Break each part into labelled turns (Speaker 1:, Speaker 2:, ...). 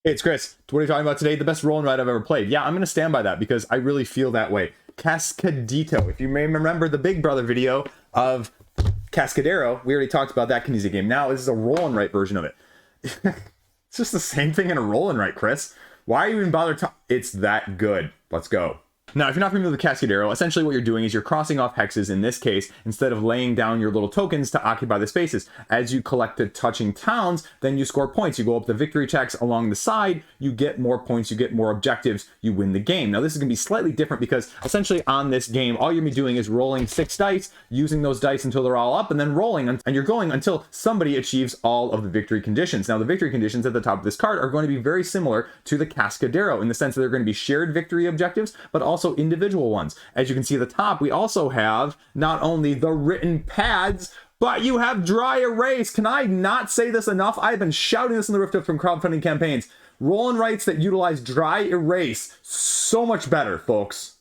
Speaker 1: Hey, it's Chris. What are you talking about today? The best roll and ride I've ever played. Yeah, I'm going to stand by that because I really feel that way. Cascadito. If you may remember the Big Brother video of Cascadero, we already talked about that Knizia game. Now this is a roll and write version of it. It's just the same thing in a roll and write, Chris. Why even bother? It's that good. Let's go. Now, if you're not familiar with the Cascadero, essentially what you're doing is you're crossing off hexes in this case, instead of laying down your little tokens to occupy the spaces. As you collect the touching towns, then you score points. You go up the victory checks along the side, you get more points, you get more objectives, you win the game. Now, this is going to be slightly different because essentially on this game, all you're going to be doing is rolling 6 dice, using those dice until they're all up, and then rolling, and you're going until somebody achieves all of the victory conditions. Now, the victory conditions at the top of this card are going to be very similar to the Cascadero in the sense that they're going to be shared victory objectives, but also individual ones. As you can see at the top, we also have not only the written pads, but you have dry erase. Can I not say this enough? I've been shouting this in the rooftop from crowdfunding campaigns. Roll and writes that utilize dry erase, so much better, folks.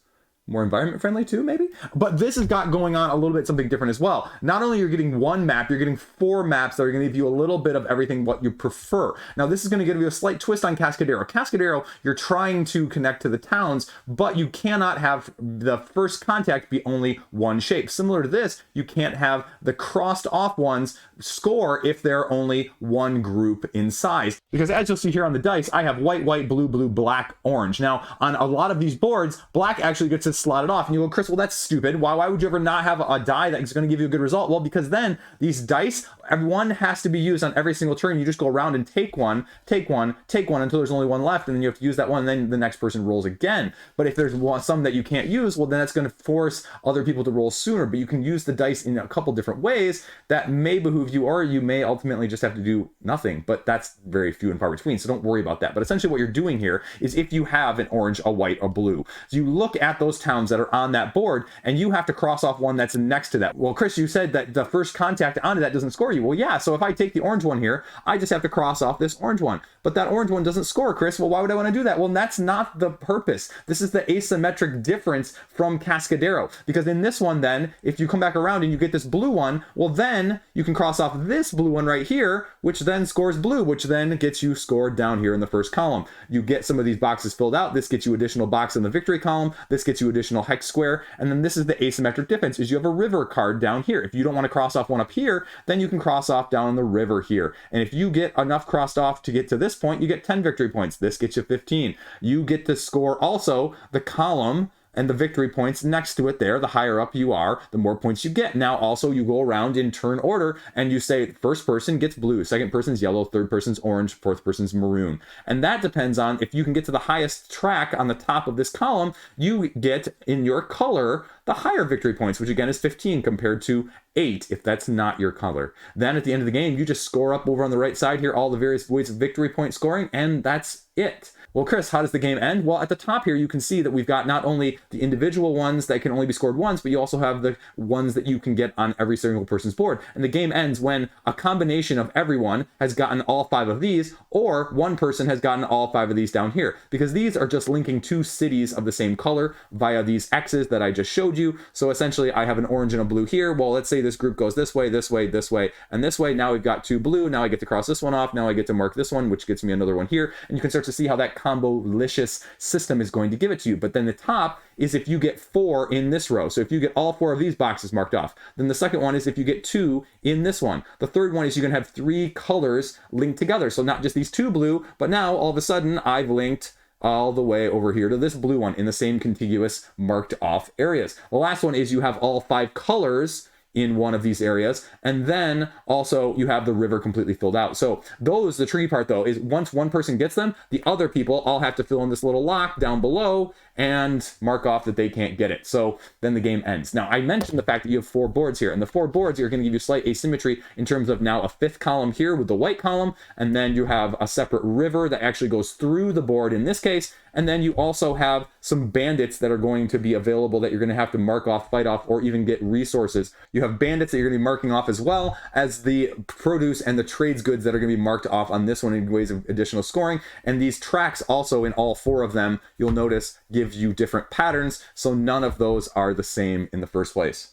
Speaker 1: More environment friendly too, maybe? But this has got going on a little bit something different as well. Not only you're getting one map, you're getting 4 maps that are going to give you a little bit of everything what you prefer. Now, this is going to give you a slight twist on Cascadero. Cascadero, you're trying to connect to the towns, but you cannot have the first contact be only one shape. Similar to this, you can't have the crossed off ones score if they're only one group in size. Because as you'll see here on the dice, I have white, white, blue, blue, black, orange. Now, on a lot of these boards, black actually gets to slot it off. And you go, Chris, well, that's stupid. Why would you ever not have a die that's going to give you a good result? Well, because then these dice, one has to be used on every single turn. You just go around and take one, take one, take one until there's only one left. And then you have to use that one. And then the next person rolls again. But if there's some that you can't use, well, then that's going to force other people to roll sooner. But you can use the dice in a couple different ways that may behoove you, or you may ultimately just have to do nothing. But that's very few and far between. So don't worry about that. But essentially what you're doing here is if you have an orange, a white, a blue, so you look at those towns that are on that board and you have to cross off one that's next to that. Well, Chris, you said that the first contact onto that doesn't score you. Well, yeah, so if I take the orange one here, I just have to cross off this orange one. But that orange one doesn't score, Chris. Well, why would I want to do that? Well, that's not the purpose. This is the asymmetric difference from Cascadero. Because in this one then, if you come back around and you get this blue one, well then you can cross off this blue one right here, which then scores blue, which then gets you scored down here in the first column. You get some of these boxes filled out. This gets you additional box in the victory column. This gets you additional hex square. And then this is the asymmetric difference, is you have a river card down here. If you don't want to cross off one up here, then you can cross off down the river here. And if you get enough crossed off to get to this point, you get 10 victory points. This gets you 15. You get to score also the column and the victory points next to it there. The higher up you are, the more points you get. Now also you go around in turn order and you say first person gets blue, second person's yellow, third person's orange, fourth person's maroon. And that depends on if you can get to the highest track on the top of this column, you get in your color the higher victory points, which again is 15 compared to 8 if that's not your color. Then at the end of the game, you just score up over on the right side here all the various ways of victory point scoring, and that's it. Well, Chris, how does the game end? Well, at the top here, you can see that we've got not only the individual ones that can only be scored once, but you also have the ones that you can get on every single person's board. And the game ends when a combination of everyone has gotten all 5 of these, or one person has gotten all 5 of these down here, because these are just linking 2 cities of the same color via these X's that I just showed you. So essentially, I have an orange and a blue here. Well, let's say this group goes this way, this way, this way, and this way. Now we've got 2 blue. Now I get to cross this one off. Now I get to mark this one, which gets me another one here. And you can start to see how that combo-licious system is going to give it to you. But then the top is if you get 4 in this row. So if you get all 4 of these boxes marked off. Then the second one is if you get 2 in this one. The third one is you can have 3 colors linked together. So not just these 2 blue, but now all of a sudden I've linked all the way over here to this blue one in the same contiguous marked off areas. The last one is you have all 5 colors in one of these areas, and then also you have the river completely filled out. So the tricky part though is once one person gets them, the other people all have to fill in this little lock down below and mark off that they can't get it. So then the game ends. Now I mentioned the fact that you have 4 boards here, and the 4 boards are going to give you slight asymmetry in terms of now a 5th column here with the white column, and then you have a separate river that actually goes through the board in this case, and then you also have some bandits that are going to be available that you're going to have to mark off, fight off, or even get resources. You have bandits that you're going to be marking off, as well as the produce and the trades goods that are going to be marked off on this one in ways of additional scoring. And these tracks also, in all 4 of them, you'll notice give you different patterns, so none of those are the same in the first place.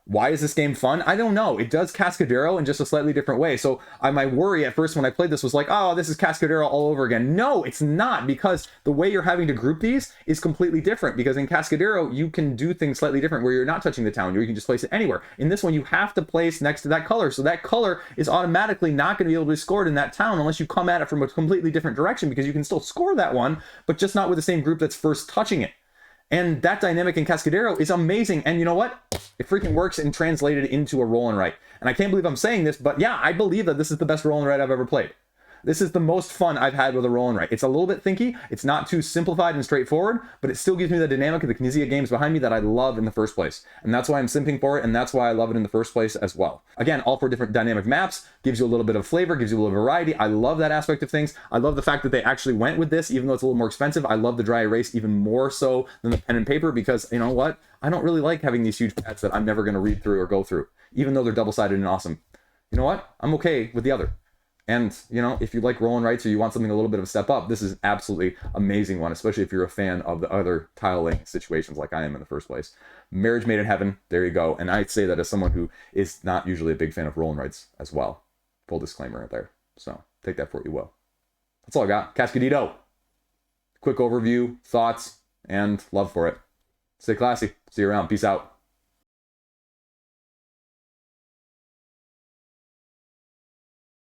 Speaker 1: Why is this game fun? I don't know. It does Cascadero in just a slightly different way. So my worry at first when I played this was like, oh, this is Cascadero all over again. No, it's not, because the way you're having to group these is completely different. Because in Cascadero, you can do things slightly different where you're not touching the town, or you can just place it anywhere. In this one, you have to place next to that color. So that color is automatically not going to be able to be scored in that town unless you come at it from a completely different direction, because you can still score that one, but just not with the same group that's first touching it. And that dynamic in Cascadero is amazing. And you know what? It freaking works and translated into a roll and write. And I can't believe I'm saying this, but yeah, I believe that this is the best roll and write I've ever played. This is the most fun I've had with a roll and write. It's a little bit thinky. It's not too simplified and straightforward, but it still gives me the dynamic of the Knizia games behind me that I love in the first place. And that's why I'm simping for it, and that's why I love it in the first place as well. Again, all 4 different dynamic maps, gives you a little bit of flavor, gives you a little variety. I love that aspect of things. I love the fact that they actually went with this, even though it's a little more expensive. I love the dry erase even more so than the pen and paper, because you know what? I don't really like having these huge pads that I'm never going to read through or go through, even though they're double-sided and awesome. You know what? I'm okay with the other. And, you know, if you like roll and writes or you want something a little bit of a step up, this is an absolutely amazing one, especially if you're a fan of the other tiling situations like I am in the first place. Marriage Made in Heaven, there you go. And I'd say that as someone who is not usually a big fan of roll and writes as well. Full disclaimer there. So take that for what you will. That's all I got. Cascadito. Quick overview, thoughts, and love for it. Stay classy. See you around. Peace out.